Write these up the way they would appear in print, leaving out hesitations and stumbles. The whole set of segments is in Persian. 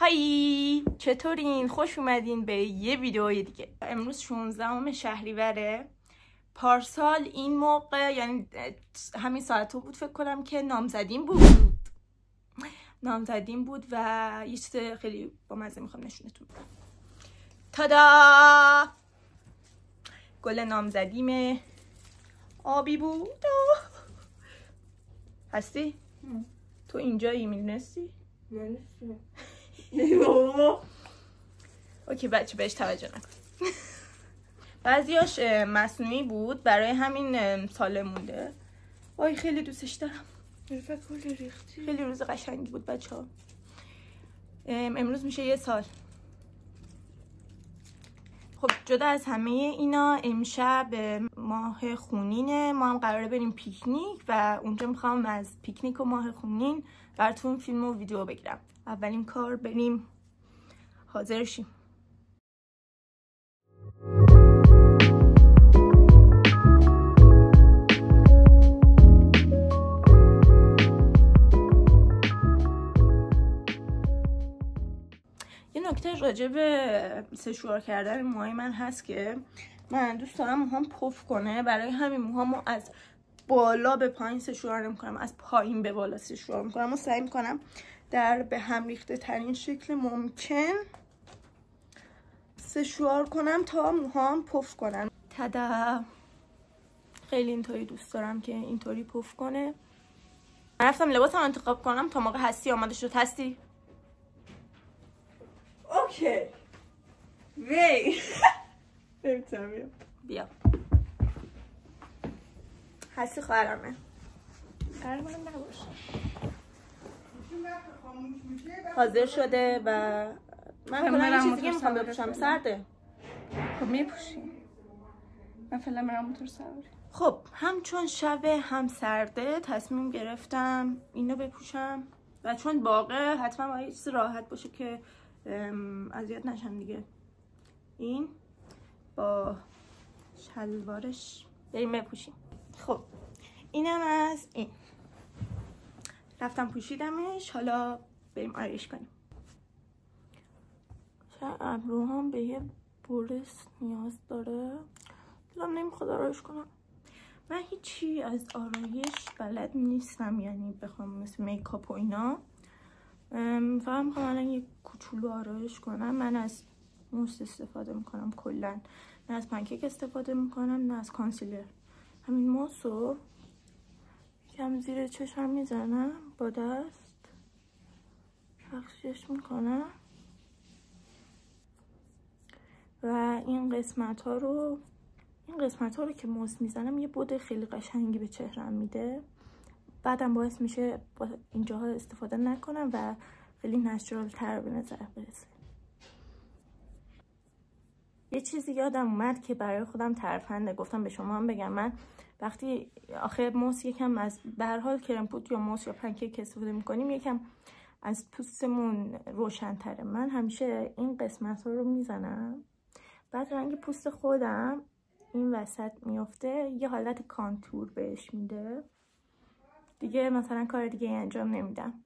هایی چطورین؟ خوش اومدین به یه ویدیوی دیگه. امروز 16 شهریوره. پارسال این موقع یعنی همین ساعتو بود فکر کنم که نامزدیم بود و یه چیز خیلی بامزه میخوام نشونتون بدم. تادا! گل نامزدیم آبی بود. هستی؟ تو اینجایی میدونستی؟ من اوکی بچه بهش توجه نکن. بعضیاش مصنوعی بود برای همین ساله مونده. وای خیلی دوستش دارم. خیلی روز قشنگی بود بچه ها. امروز میشه 1 سال. خب جدا از همه اینا امشب ماه خونینه. ما هم قراره بریم پیکنیک و اونجا میخوام از پیکنیک و ماه خونین براتون فیلم و ویدیو بگیرم. اولین کار بریم حاضر شیم. یه نکته راجع به سشوار کردن موهای من هست که من دوست دارم موهام پف کنه. برای همین موهامو از بالا به پایین سشوار نمی‌کنم، از پایین به بالا سشوار می‌کنم و سعی می‌کنم در به هم ریخته ترین شکل ممکن سشوار کنم تا موهام پف کنن. تدا! خیلی اینطوری دوست دارم که اینطوری پف کنه. من رفتم لباسم انتخاب کنم تا موقع هستی آماده شد. هستی؟ اوکی وی نمیتونم بیا. هستی خواهرمه. قرار من نباشه. حاضر شده و من کلا یه چیز دیگه میخوام بپوشم. سرده. خب میپوشی. من فعلا برم موتور سواری. خب همچون شبه هم سرده تصمیم گرفتم اینو بپوشم و چون باغه حتما باید یه چیز راحت باشه که اذیت نشم دیگه. این با شلوارش بریم بپوشیم. خب اینم از این رفتم پوشیدمش. حالا بریم آرایش کنیم. چه ابروهام به یه برس نیاز داره. دلم نمیخواد آرایش کنم. من هیچی از آرایش بلد نیستم، یعنی بخوام مثل میکاپ و اینا. فقط میخوام الان یه کوچولو آرایش کنم. من از موس استفاده میکنم کلا، نه از پنکیک استفاده میکنم نه از کانسیلر. همین موس رو کم زیر چشم میزنم با دست بخشش میکنم و این قسمت ها رو که موس میزنم یه بود خیلی قشنگی به چهرم میده. بعدم باعث میشه با اینجاها استفاده نکنم و خیلی نچرال تر به نظر برسه. یه چیزی یادم اومد که برای خودم ترفنده، گفتم به شما هم بگم. من وقتی آخه موس یکم از به هر حال کرم پودر یا موس یا پنکیک استفاده میکنیم یکم از پوستمون روشن‌تره. من همیشه این قسمت ها رو میزنم، بعد رنگ پوست خودم این وسط میفته، یه حالت کانتور بهش میده دیگه. مثلا کار دیگه انجام نمیدم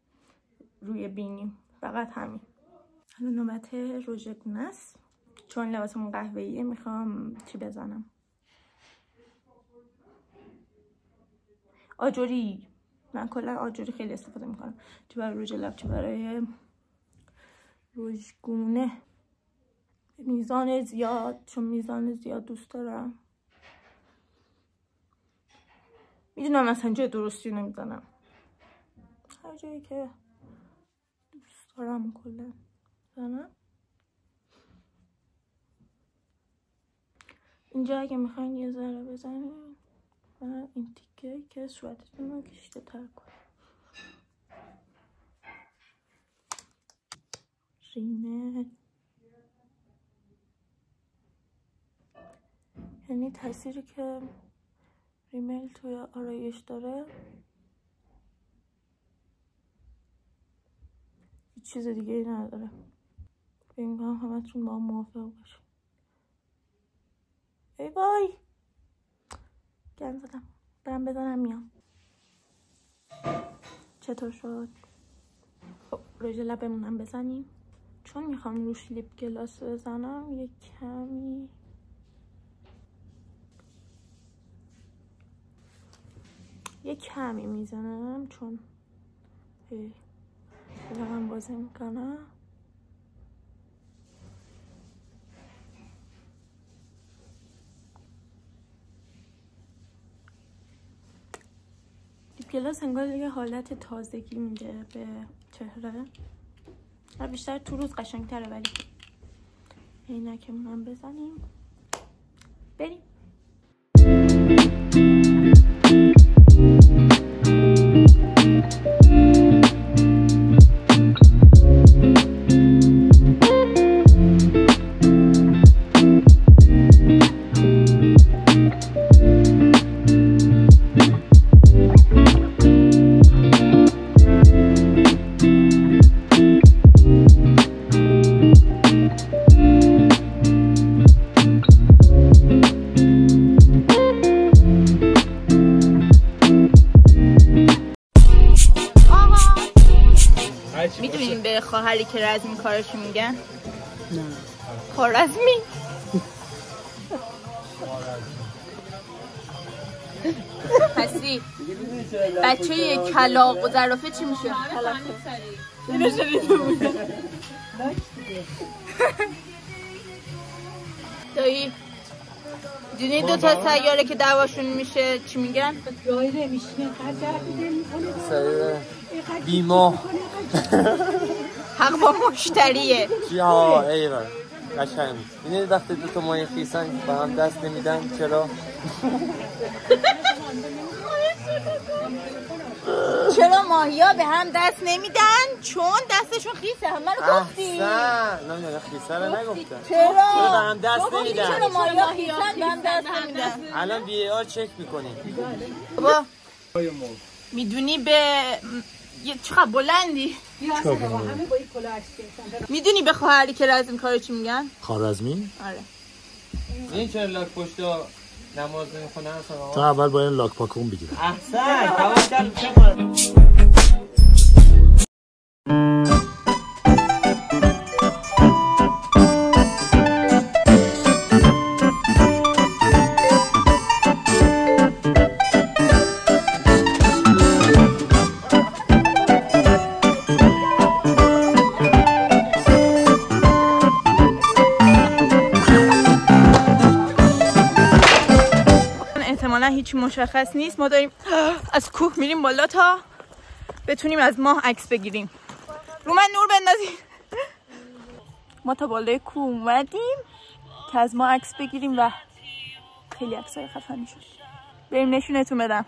روی بینیم، فقط همین. حالا نوبت رژ گونه است. چون لباسمون قهوه‌ایه میخوام چی بزنم. آجوری. من کلا آجوری خیلی استفاده میکنم، چه برای رژ لب چه برای رژ گونه. میزان زیاد، چون میزان زیاد دوست دارم. میدونم مثلا جای درستی نمیزنم، هر جایی که دوست دارم کلا بزنم. اینجا اگه میخواین یه ذره بزنیم و این تیکه که صورتتون رو کشیده تر کنیم. ریمل یعنی تأثیری که ریمل توی آرایش داره هیچ چیز دیگه ای نداره. فکر می‌کنم همتون با هم موافق باشین. ای وای گند زدم. برم بزنم میام. چطور شد؟ خب رژ لبمون هم بزنیم. چون میخوام روش لیپ گلاس بزنم یه کمی میزنم چون دارم بازی میکنم. لیپ گلاس انگار یه حالت تازگی میده به چهره و بیشتر تو روز قشنگتره. ولی عینکمون هم بزنیم بریم. میدونین به خواهری که رزمی کارش میگن؟ نه خوارزمی. پسی بچه یه کلاغ و زرافه چی میشه؟ اینو شنیده بودم. دایی دونی دو تا سیاره که دعواشون میشه چی میگن؟ بیما حق با مشتریه. ها ایوان قشنگ. اینه وقتی دو تا ماهی خیسن به هم دست نمیدن چرا؟ چرا ماهیا به هم دست نمیدن؟ چون دستشون خیسه. همه رو گفتی؟ احسن. نه خیسه رو نگفتن. چرا به هم دست نمیدن. چرا ماهیا خیسن به هم دست نمیدن؟ الان بی آر چک میکنیم. بابا میدونی به چقدر بلندی؟ میدونی به خواهری که رزمی کارو چی میگن؟ خوارزمی؟ آره. این چرا لاک پشتا نماز نمیخونن اصلا؟ تو اول باید لاک پاکون بگیرم. احسن. توکل بکن. احتمالا هیچ مشخص نیست. ما داریم از کوه میریم بالا تا بتونیم از ماه عکس بگیریم. رو من نور بندازیم. ما تا بالای کوه اومدیم که از ما عکس بگیریم و خیلی عکسای خفنی شد. بریم نشونتون بدم.